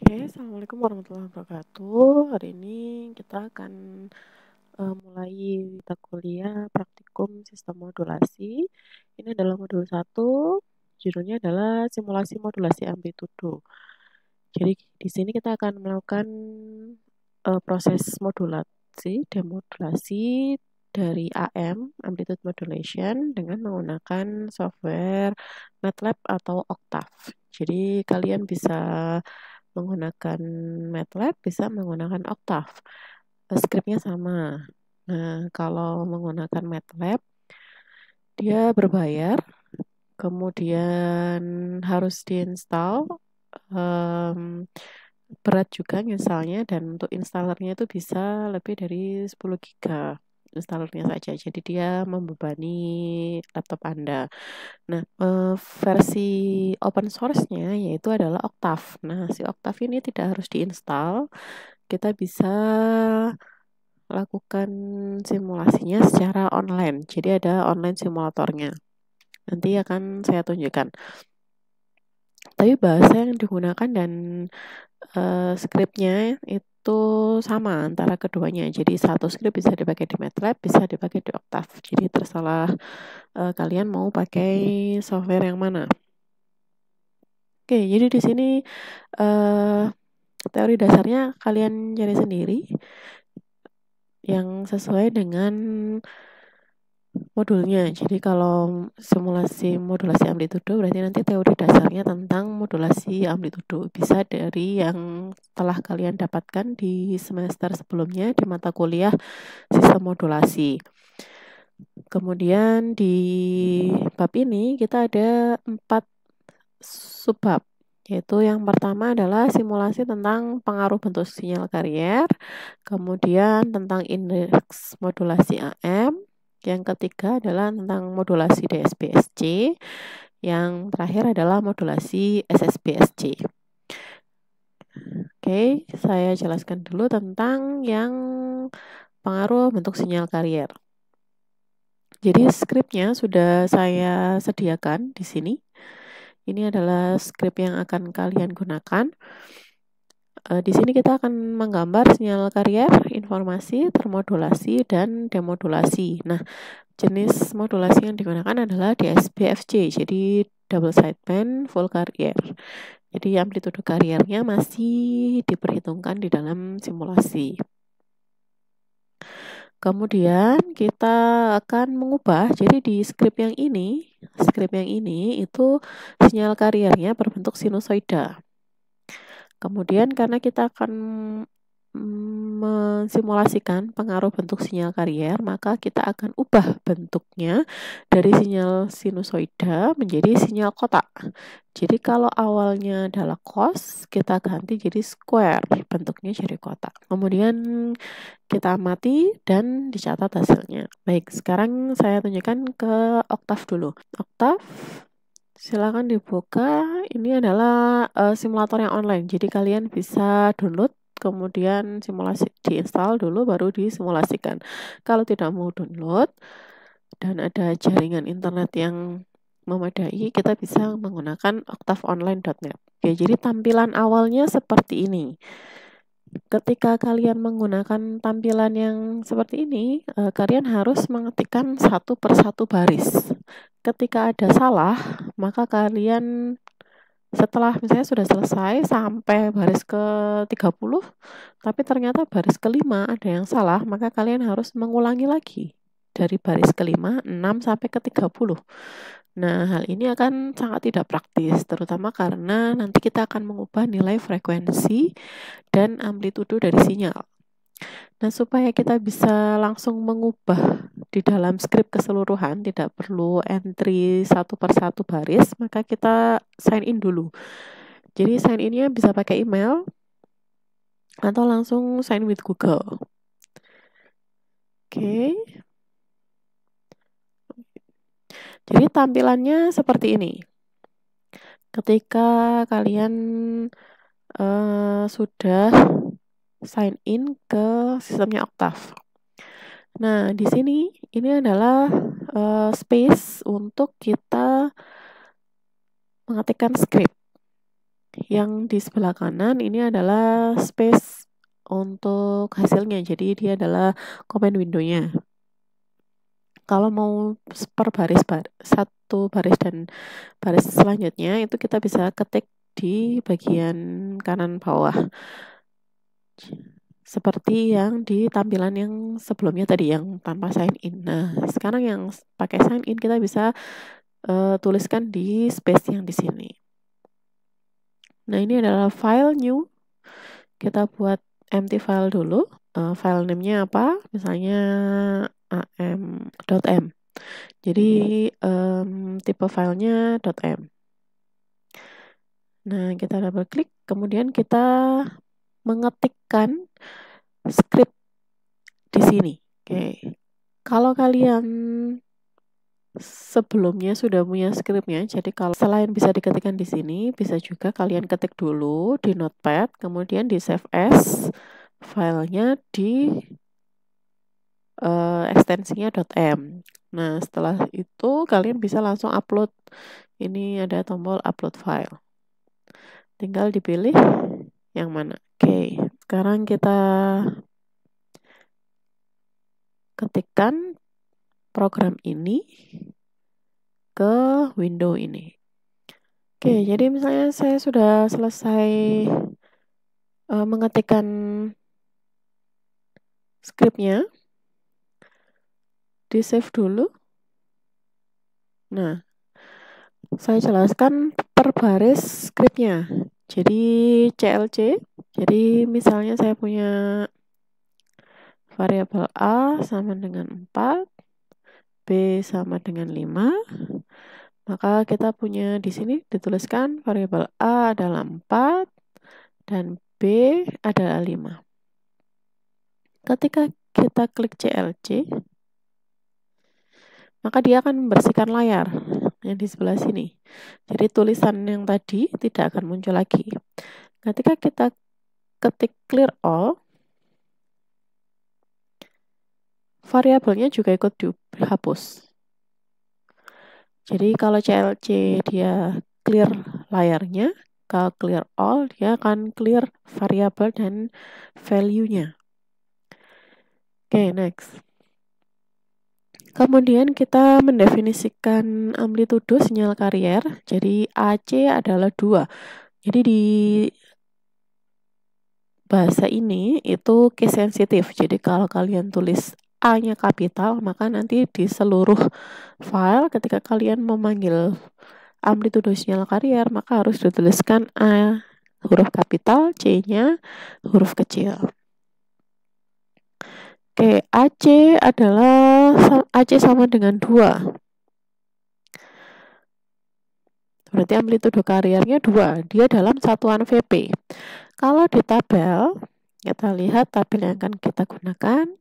Assalamualaikum warahmatullahi wabarakatuh. Hari ini kita akan mulai mata kuliah praktikum sistem modulasi. Ini adalah modul 1, judulnya adalah simulasi modulasi amplitudo. Jadi di sini kita akan melakukan proses modulasi, demodulasi dari AM, amplitude modulation, dengan menggunakan software MATLAB atau Octave. Jadi kalian bisa menggunakan MATLAB, bisa menggunakan Octave. Skripnya sama. Nah, kalau menggunakan MATLAB, dia berbayar, kemudian harus diinstal, berat juga misalnya, dan untuk installernya itu bisa lebih dari 10 GB installernya saja. Jadi dia membebani laptop Anda. Nah, versi open source-nya yaitu adalah Octave. Nah, si Octave ini tidak harus diinstal. Kita bisa lakukan simulasinya secara online. Jadi ada online simulatornya. Nanti akan saya tunjukkan. Tapi bahasa yang digunakan dan skripnya itu sama antara keduanya. Jadi satu skrip bisa dipakai di MATLAB, bisa dipakai di Octave. Jadi terserah kalian mau pakai software yang mana. Oke, jadi di sini teori dasarnya kalian cari sendiri yang sesuai dengan modulnya. Jadi kalau modulasi amplitudo berarti nanti teori dasarnya tentang modulasi amplitudo bisa dari yang telah kalian dapatkan di semester sebelumnya di mata kuliah sistem modulasi. Kemudian di bab ini kita ada 4 subbab, yaitu yang pertama adalah simulasi tentang pengaruh bentuk sinyal carrier, kemudian tentang indeks modulasi AM, yang ketiga adalah tentang modulasi DSP-SC, yang terakhir adalah modulasi SSB-SC. Oke, saya jelaskan dulu tentang yang pengaruh bentuk sinyal carrier. Jadi skripnya sudah saya sediakan di sini. Ini adalah skrip yang akan kalian gunakan. Di sini kita akan menggambar sinyal carrier, informasi, termodulasi, dan demodulasi. Nah, jenis modulasi yang digunakan adalah DSP-FC, jadi double sideband full carrier. Jadi amplitudo carriernya masih diperhitungkan di dalam simulasi. Kemudian kita akan mengubah, jadi di skrip yang ini itu sinyal carriernya berbentuk sinusoida. Kemudian karena kita akan mensimulasikan pengaruh bentuk sinyal carrier, maka kita akan ubah bentuknya dari sinyal sinusoida menjadi sinyal kotak. Jadi kalau awalnya adalah cos, kita ganti jadi square, bentuknya jadi kotak. Kemudian kita amati dan dicatat hasilnya. Baik, sekarang saya tunjukkan ke Octave dulu. Octave, silakan dibuka. Ini adalah simulator yang online. Jadi kalian bisa download, kemudian simulasi diinstal dulu baru disimulasikan. Kalau tidak mau download dan ada jaringan internet yang memadai, kita bisa menggunakan octaveonline.net. Oke, jadi tampilan awalnya seperti ini. Ketika kalian menggunakan tampilan yang seperti ini, kalian harus mengetikkan satu persatu baris. Ketika ada salah, maka kalian setelah misalnya sudah selesai sampai baris ke-30, tapi ternyata baris ke-5 ada yang salah, maka kalian harus mengulangi lagi dari baris ke-5, 6 sampai ke-30. Nah, hal ini akan sangat tidak praktis, terutama karena nanti kita akan mengubah nilai frekuensi dan amplitudo dari sinyal. Nah, supaya kita bisa langsung mengubah di dalam skrip keseluruhan, tidak perlu entry satu persatu baris, maka kita sign in dulu. Jadi sign in-nya bisa pakai email atau langsung sign with Google. Oke. Jadi tampilannya seperti ini. Ketika kalian sudah sign in ke sistemnya Octave. Nah, di sini ini adalah space untuk kita mengetikkan script. Yang di sebelah kanan ini adalah space untuk hasilnya, jadi dia adalah comment window-nya. Kalau mau per baris, satu baris dan baris selanjutnya itu kita bisa ketik di bagian kanan bawah seperti yang di tampilan yang sebelumnya tadi yang tanpa sign in. Nah, sekarang yang pakai sign in kita bisa tuliskan di space yang di sini. Nah, ini adalah file new. Kita buat empty file dulu. File name-nya apa? Misalnya am.m. Jadi tipe filenya .m. Nah, kita double klik, kemudian kita mengetikkan script di sini. Oke. Kalau kalian sebelumnya sudah punya scriptnya, jadi kalau selain bisa diketikkan di sini, bisa juga kalian ketik dulu di notepad, kemudian di save as filenya di ekstensinya .m. Nah, setelah itu kalian bisa langsung upload. Ini ada tombol upload file. Tinggal dipilih yang mana. Oke, sekarang kita ketikkan program ini ke window ini. Oke, jadi misalnya saya sudah selesai mengetikkan scriptnya, di save dulu. Nah, saya jelaskan per baris scriptnya. Jadi CLC, jadi misalnya saya punya variabel A sama dengan 4, B sama dengan 5, maka kita punya di sini dituliskan variabel A adalah 4 dan B adalah 5. Ketika kita klik CLC, maka dia akan membersihkan layar yang di sebelah sini. Jadi tulisan yang tadi tidak akan muncul lagi. Ketika kita ketik clear all, variabelnya juga ikut dihapus. Jadi kalau CLC dia clear layarnya, kalau clear all dia akan clear variabel dan value-nya. Oke, next. Kemudian kita mendefinisikan amplitudo sinyal karier. Jadi AC adalah 2. Jadi di bahasa ini itu case sensitif. Jadi kalau kalian tulis A-nya kapital, maka nanti di seluruh file ketika kalian memanggil amplitudo sinyal karier, maka harus dituliskan A huruf kapital, C-nya huruf kecil. Oke, AC sama dengan 2. Berarti amplitudo kariernya 2. Dia dalam satuan VP. Kalau di tabel, kita lihat tabel yang akan kita gunakan.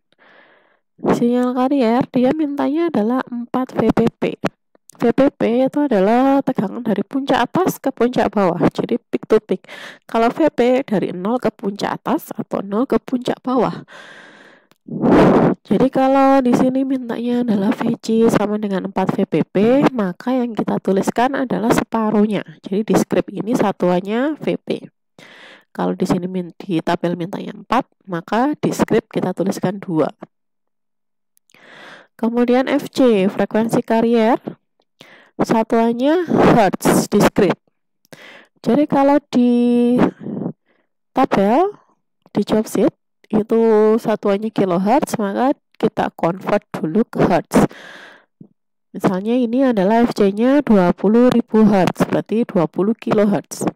Sinyal karier dia mintanya adalah 4 VPP. VPP itu adalah tegangan dari puncak atas ke puncak bawah. Jadi peak to peak. Kalau VP dari 0 ke puncak atas atau 0 ke puncak bawah. Jadi kalau di sini mintanya adalah VC sama dengan 4 VPP, maka yang kita tuliskan adalah separuhnya. Jadi di script ini satuannya VP. Kalau di sini di tabel mintanya 4, maka di script kita tuliskan 2. Kemudian FC, frekuensi karier, satuannya hertz di script. Jadi kalau di tabel, di job sheet, itu satuannya kilohertz, maka kita convert dulu ke hertz. Misalnya ini adalah FC-nya 20.000 Hz, berarti 20 kHz.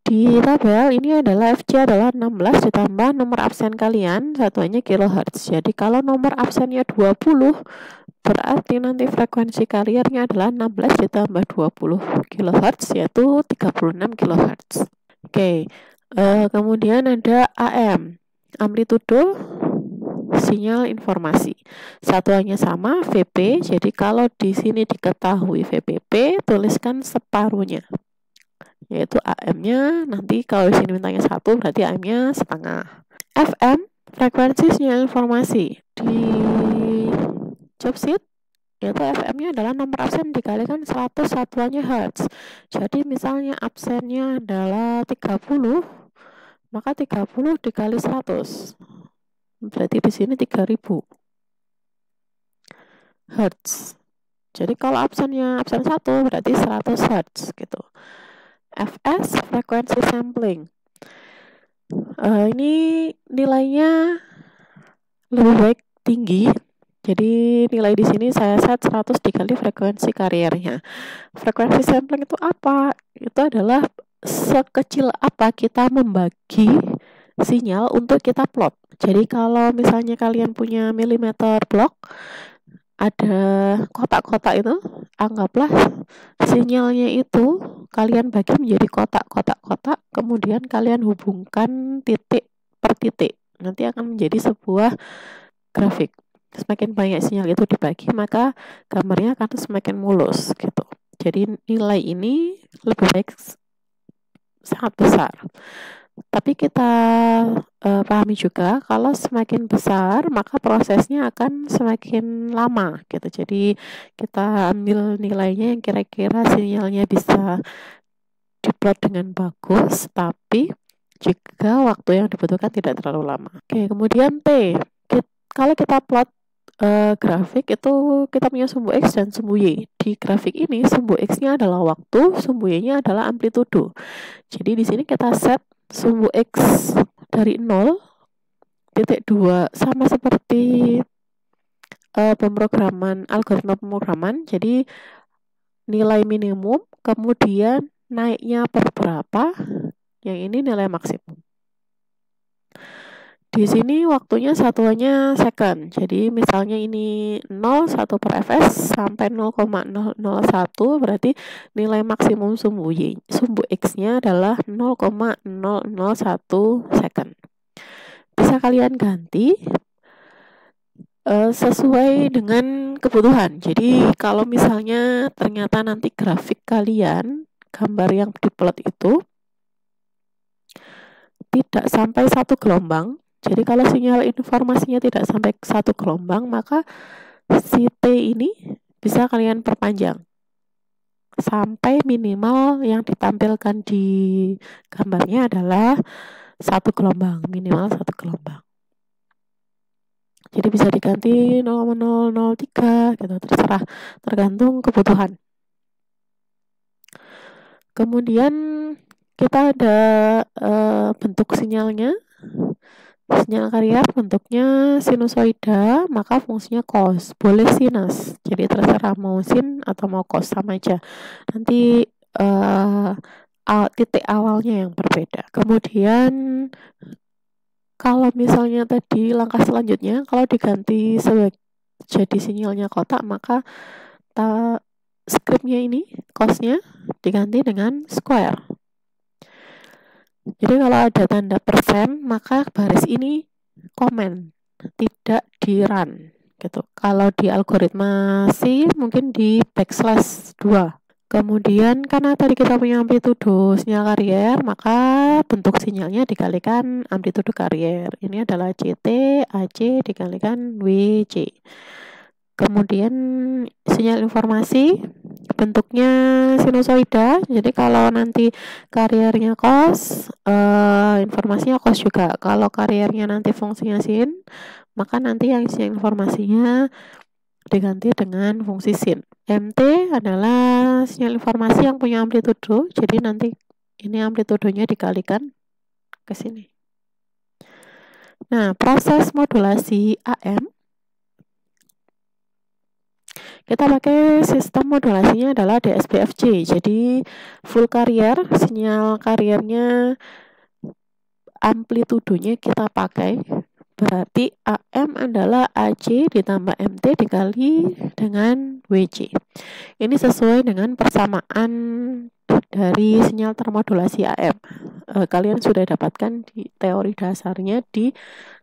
Di tabel ini adalah FC adalah 16 ditambah nomor absen kalian, satuannya kilohertz. Jadi kalau nomor absennya 20, berarti nanti frekuensi kariernya adalah 16 ditambah 20 kHz, yaitu 36 kHz. Oke, kemudian ada AM, amplitudo sinyal informasi. Satuannya sama, VP. Jadi kalau di sini diketahui VPP, tuliskan separuhnya. Yaitu AM-nya, nanti kalau di sini mintanya 1, berarti AM-nya setengah. FM, frekuensi sinyal informasi. Di job sheet, yaitu FM-nya adalah nomor absen dikalikan 100 satuannya Hertz. Jadi misalnya absennya adalah 30, maka 30 dikali 100. Berarti di sini 3000 Hertz. Jadi kalau absennya absen 1 berarti 100 Hertz gitu. FS, frekuensi sampling. Ini nilainya lebih baik tinggi. Jadi nilai di sini saya set 100 dikali frekuensi kariernya. Frekuensi sampling itu apa? Itu adalah sekecil apa kita membagi sinyal untuk kita plot. Jadi kalau misalnya kalian punya milimeter block, ada kotak-kotak itu, anggaplah sinyalnya itu kalian bagi menjadi kotak-kotak-kotak, kemudian kalian hubungkan titik per titik. Nanti akan menjadi sebuah grafik. Semakin banyak sinyal itu dibagi, maka gambarnya akan semakin mulus gitu. Jadi nilai ini lebih baik sangat besar. Tapi kita pahami juga kalau semakin besar maka prosesnya akan semakin lama gitu. Jadi kita ambil nilainya yang kira-kira sinyalnya bisa diplot dengan bagus, tapi juga waktu yang dibutuhkan tidak terlalu lama. Oke, kemudian T. Kalau kita plot grafik itu kita punya sumbu X dan sumbu Y. Di grafik ini sumbu X-nya adalah waktu, sumbu Y-nya adalah amplitudo. Jadi di sini kita set sumbu X dari 0,2 sama seperti algoritma pemrograman. Jadi nilai minimum, kemudian naiknya per berapa, yang ini nilai maksimum. Di sini waktunya satuannya second. Jadi misalnya ini 0, 1 per fs sampai 0,001 berarti nilai maksimum sumbu X-nya adalah 0,001 second. Bisa kalian ganti sesuai dengan kebutuhan. Jadi kalau misalnya ternyata nanti grafik kalian, gambar yang diplot itu tidak sampai satu gelombang. Jadi kalau sinyal informasinya tidak sampai satu gelombang, maka si T ini bisa kalian perpanjang sampai minimal yang ditampilkan di gambarnya adalah satu gelombang, minimal satu gelombang. Jadi bisa diganti 0,003 gitu, terserah, tergantung kebutuhan. Kemudian kita ada bentuk sinyalnya. Sinyal karier bentuknya sinusoida, maka fungsinya cos. Boleh sinus, jadi terserah mau sin atau mau cos, sama aja. Nanti titik awalnya yang berbeda. Kemudian kalau misalnya tadi langkah selanjutnya, kalau diganti jadi sinyalnya kotak, maka scriptnya ini, cosnya diganti dengan square. Jadi kalau ada tanda persen, maka baris ini komen, tidak di run gitu. Kalau di algoritma C mungkin di backslash 2. Kemudian karena tadi kita punya amplitudo sinyal karier, maka bentuk sinyalnya dikalikan amplitudo karier. Ini adalah CT AC dikalikan WC. Kemudian sinyal informasi bentuknya sinusoida. Jadi kalau nanti kariernya cos, informasinya cos juga. Kalau kariernya nanti fungsinya sin, maka nanti yang sinyal informasinya diganti dengan fungsi sin. MT adalah sinyal informasi yang punya amplitudo. Jadi nanti ini amplitudonya dikalikan ke sini. Nah, proses modulasi AM kita pakai sistem modulasinya adalah DSPFC. Jadi full carrier, sinyal kariernya amplitudonya kita pakai. Berarti AM adalah AC ditambah MT dikali dengan WC. Ini sesuai dengan persamaan dari sinyal termodulasi AM. Kalian sudah dapatkan di teori dasarnya di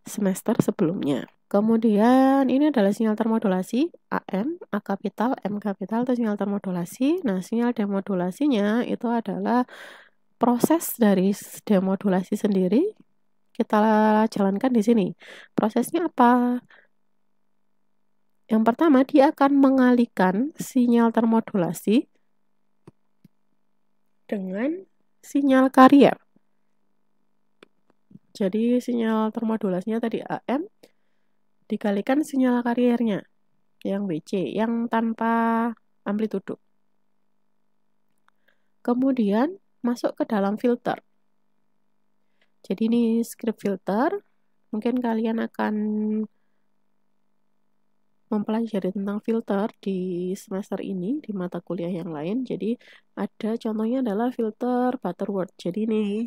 semester sebelumnya. Kemudian ini adalah sinyal termodulasi AM, A kapital, M kapital itu sinyal termodulasi. Nah, sinyal demodulasinya itu adalah proses dari demodulasi sendiri. Kita jalankan di sini. Prosesnya apa? Yang pertama, dia akan mengalihkan sinyal termodulasi dengan sinyal karier. Jadi sinyal termodulasinya tadi AM dikalikan sinyal kariernya yang BC, yang tanpa amplitudo. Kemudian masuk ke dalam filter. Jadi ini script filter. Mungkin kalian akan mempelajari tentang filter di semester ini di mata kuliah yang lain. Jadi ada contohnya adalah filter Butterworth. Jadi ini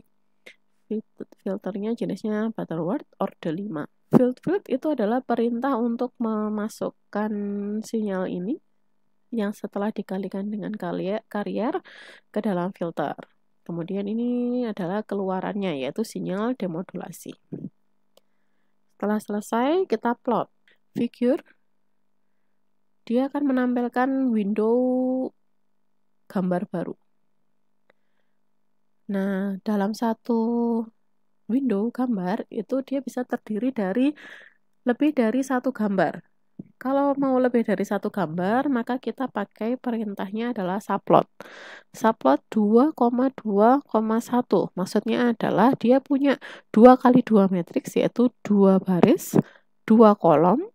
filternya jenisnya Butterworth order 5. Filter itu adalah perintah untuk memasukkan sinyal ini yang setelah dikalikan dengan karier ke dalam filter. Kemudian ini adalah keluarannya, yaitu sinyal demodulasi. Setelah selesai, kita plot figure. Dia akan menampilkan window gambar baru. Nah, dalam satu window gambar itu dia bisa terdiri dari lebih dari satu gambar. Kalau mau lebih dari satu gambar, maka kita pakai perintahnya adalah subplot. Subplot 2,2,1. Maksudnya adalah dia punya 2 kali 2 matriks, yaitu 2 baris, 2 kolom.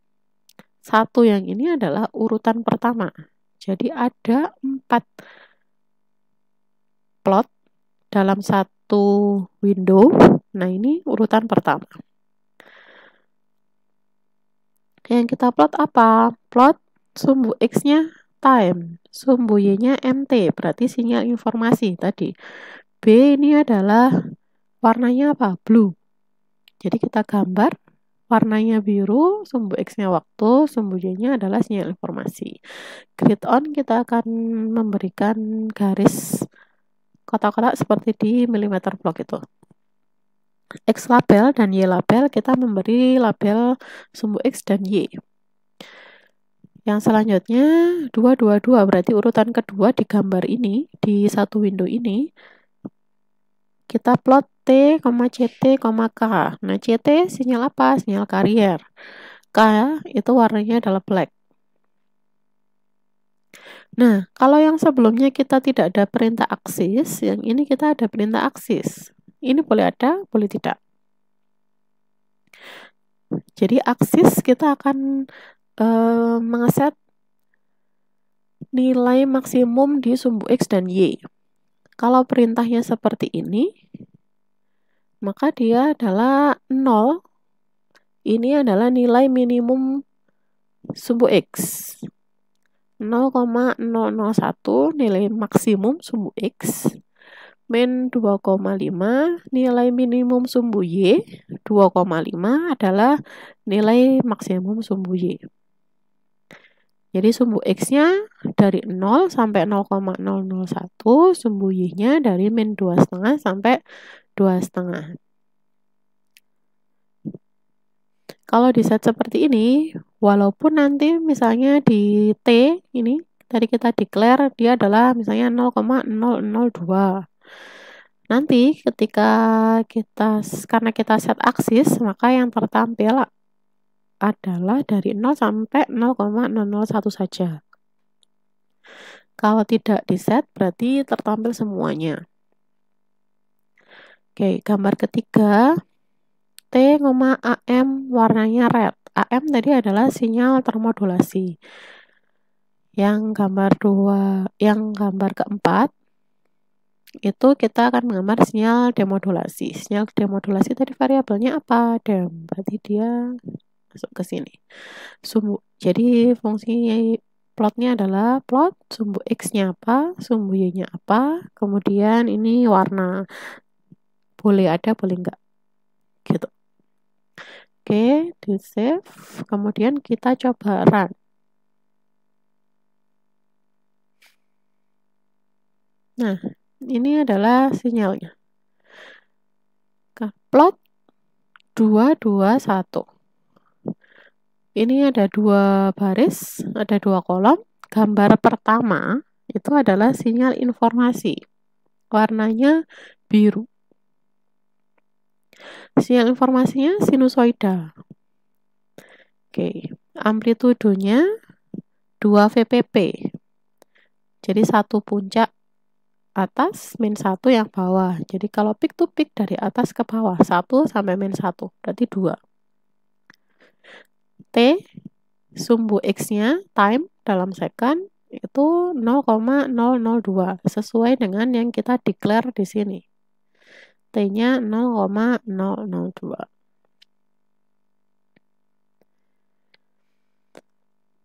Satu yang ini adalah urutan pertama. Jadi ada 4 plot dalam satu window. Nah, ini urutan pertama. Yang kita plot apa? Plot sumbu X-nya time, sumbu Y-nya MT, berarti sinyal informasi tadi. B ini adalah warnanya apa? Blue. Jadi kita gambar warnanya biru, sumbu X-nya waktu, sumbu Y-nya adalah sinyal informasi. Grid on kita akan memberikan garis kotak-kotak seperti di millimeter block itu. X label dan Y label kita memberi label sumbu X dan Y. Yang selanjutnya 222 berarti urutan kedua di gambar ini, di satu window ini kita plot T, CT, K. Nah, CT sinyal apa? Sinyal karier. K itu warnanya adalah black. Nah, kalau yang sebelumnya kita tidak ada perintah aksis, yang ini kita ada perintah aksis. Ini boleh ada, boleh tidak. Jadi aksis kita akan mengeset nilai maksimum di sumbu X dan Y. Kalau perintahnya seperti ini, maka dia adalah 0. Ini adalah nilai minimum sumbu X. 0,001 nilai maksimum sumbu X. Min 2,5 nilai minimum sumbu Y. 2,5 adalah nilai maksimum sumbu Y. Jadi sumbu X-nya dari 0 sampai 0,001, sumbu Y-nya dari min 2,5 sampai 2,5. Kalau di set seperti ini, walaupun nanti misalnya di T ini, tadi kita declare dia adalah misalnya 0,002. Nanti ketika karena kita set aksis, maka yang tertampil adalah dari 0 sampai 0,001 saja. Kalau tidak di set, berarti tertampil semuanya. Oke, gambar ketiga, T, AM warnanya red. AM tadi adalah sinyal termodulasi. Yang gambar keempat, itu kita akan menggambar sinyal demodulasi. Sinyal demodulasi tadi variabelnya apa? Dem. Berarti dia masuk ke sini. Jadi fungsi plotnya adalah plot sumbu X-nya apa, sumbu Y-nya apa, kemudian ini warna. Boleh ada, boleh enggak. Gitu. Oke, di save. Kemudian kita coba run. Nah, ini adalah sinyalnya. Plot 221. Ini ada 2 baris, ada 2 kolom. Gambar pertama itu adalah sinyal informasi. Warnanya biru. Sinyal informasinya sinusoida. Oke, amplitudonya 2 VPP. Jadi satu puncak atas min 1 yang bawah. Jadi kalau peak to peak dari atas ke bawah 1 sampai min 1 berarti 2. T sumbu X-nya time dalam second itu 0,002 sesuai dengan yang kita declare di sini. T-nya 0,002.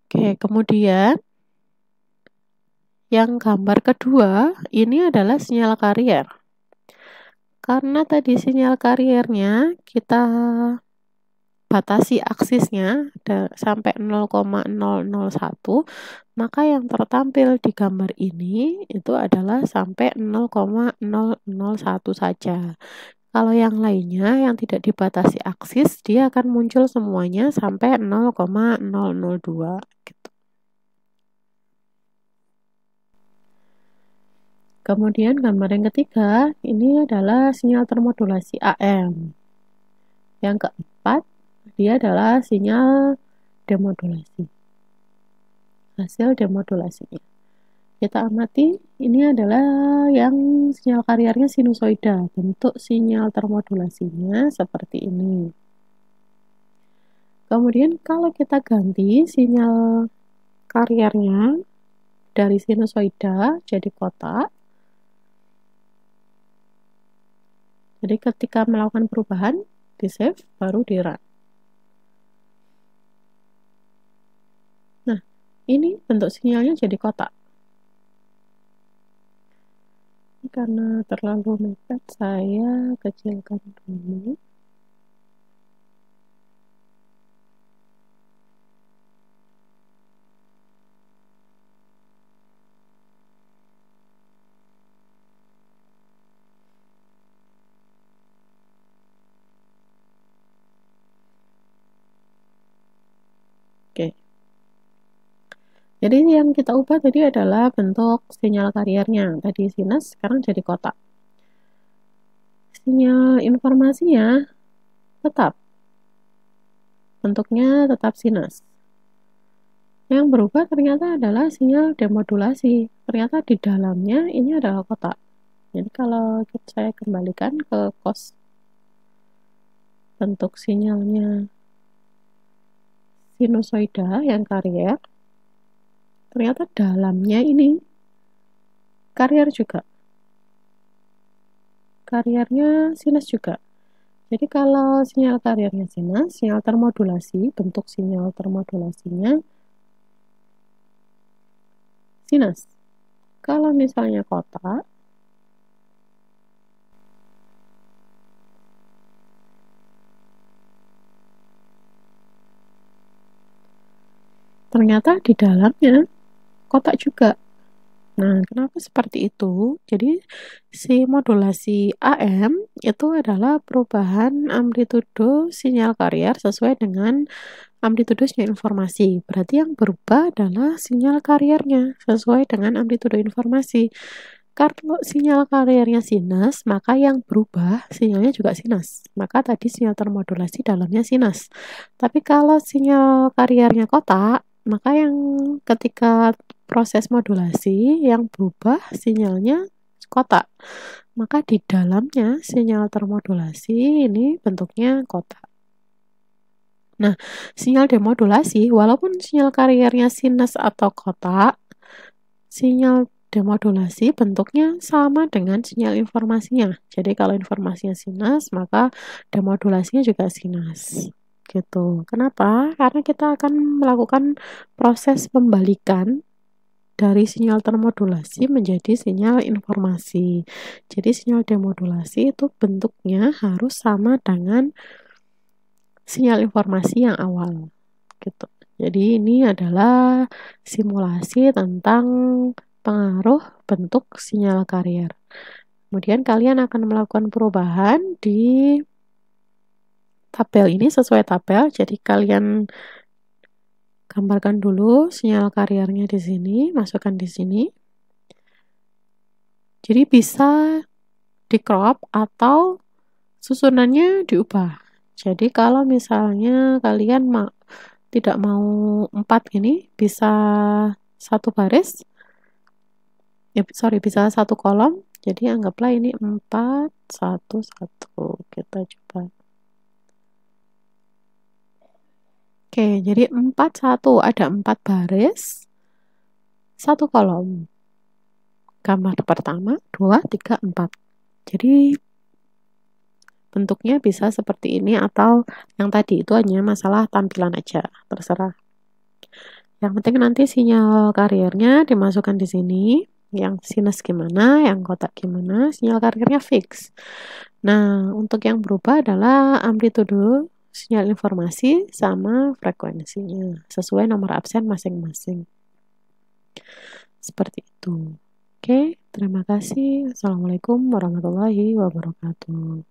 Oke, kemudian yang gambar kedua, ini adalah sinyal karier. Karena tadi sinyal kariernya kita batasi aksisnya sampai 0,001, maka yang tertampil di gambar ini itu adalah sampai 0,001 saja. Kalau yang lainnya yang tidak dibatasi aksis, dia akan muncul semuanya sampai 0,002 gitu. Kemudian gambar yang ketiga, ini adalah sinyal termodulasi AM. Yang keempat, dia adalah sinyal demodulasi. Hasil demodulasinya. Kita amati, ini adalah yang sinyal kariernya sinusoida. Bentuk sinyal termodulasinya seperti ini. Kemudian kalau kita ganti sinyal kariernya dari sinusoida jadi kotak, jadi ketika melakukan perubahan, di save, baru di run. Nah, ini bentuk sinyalnya jadi kotak. Karena terlalu mepet, saya kecilkan dulu. Oke. Jadi yang kita ubah tadi adalah bentuk sinyal kariernya. Tadi sinus, sekarang jadi kotak. Sinyal informasinya tetap. Bentuknya tetap sinus. Yang berubah ternyata adalah sinyal demodulasi. Ternyata di dalamnya ini adalah kotak. Jadi kalau saya kembalikan ke cos bentuk sinyalnya sinusoida yang karier, ternyata dalamnya ini karier juga. Kariernya sinus juga. Jadi kalau sinyal kariernya sinus, sinyal termodulasi, bentuk sinyal termodulasinya sinus. Kalau misalnya kotak, ternyata di dalamnya kotak juga. Nah, kenapa seperti itu? Jadi, si modulasi AM itu adalah perubahan amplitudo sinyal karier sesuai dengan amplitudo sinyal informasi. Berarti yang berubah adalah sinyal kariernya sesuai dengan amplitudo informasi. Kalau sinyal kariernya sinus, maka yang berubah sinyalnya juga sinus. Maka tadi sinyal termodulasi dalamnya sinus. Tapi kalau sinyal kariernya kotak, maka yang ketika proses modulasi yang berubah sinyalnya kotak. Maka di dalamnya sinyal termodulasi ini bentuknya kotak. Nah, sinyal demodulasi, walaupun sinyal kariernya sinus atau kotak, sinyal demodulasi bentuknya sama dengan sinyal informasinya. Jadi kalau informasinya sinus, maka demodulasinya juga sinus. Gitu. Kenapa? Karena kita akan melakukan proses pembalikan dari sinyal termodulasi menjadi sinyal informasi. Jadi sinyal demodulasi itu bentuknya harus sama dengan sinyal informasi yang awal. Gitu. Jadi ini adalah simulasi tentang pengaruh bentuk sinyal karier. Kemudian kalian akan melakukan perubahan di tabel ini sesuai tabel. Jadi kalian gambarkan dulu sinyal kariernya di sini, masukkan di sini. Jadi bisa di crop atau susunannya diubah. Jadi kalau misalnya kalian tidak mau 4 gini, bisa satu baris, ya sorry, bisa satu kolom. Jadi anggaplah ini 4, 1, 1. Kita coba. Oke, jadi 4, 1. Ada 4 baris, satu kolom. Gambar pertama, 2, 3, 4. Jadi bentuknya bisa seperti ini atau yang tadi itu hanya masalah tampilan aja, terserah. Yang penting nanti sinyal kariernya dimasukkan di sini, yang sinus gimana, yang kotak gimana, sinyal kariernya fix. Nah, untuk yang berubah adalah amplitude sinyal informasi sama frekuensinya, sesuai nomor absen masing-masing. Seperti itu. Oke, terima kasih. Assalamualaikum warahmatullahi wabarakatuh.